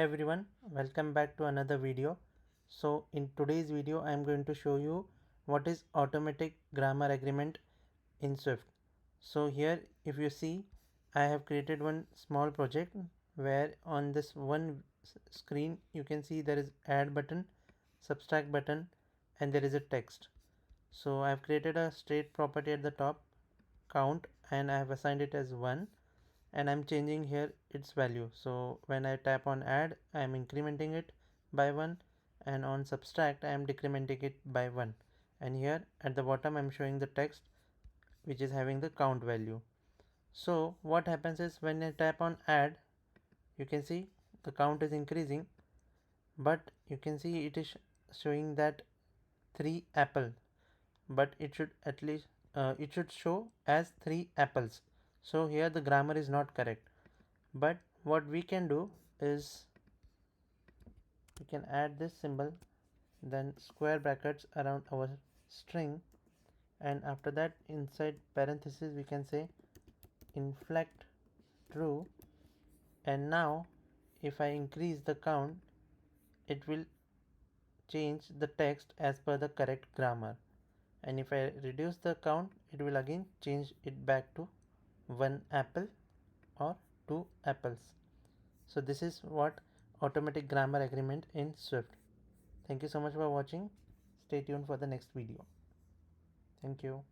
everyone, welcome back to another video. So in today's video I am going to show you what is automatic grammar agreement in Swift. So here if you see, I have created one small project where on this one screen you can see there is add button, subtract button, and there is a text. So I have created a straight property at the top, count, and I have assigned it as 1, and I'm changing here its value. So when I tap on add, I am incrementing it by 1, and on subtract I am decrementing it by 1, and here at the bottom I'm showing the text which is having the count value. So what happens is when I tap on add, you can see the count is increasing, but you can see it is showing that 3 apple, but it should at least it should show as 3 apples. So here the grammar is not correct, but what we can do is we can add this symbol, then square brackets around our string, and after that inside parenthesis we can say inflect true, and now if I increase the count it will change the text as per the correct grammar, and if I reduce the count it will again change it back to 1 apple or 2 apples. So this is what automatic grammar agreement in Swift. Thank you so much for watching. Stay tuned for the next video. Thank you.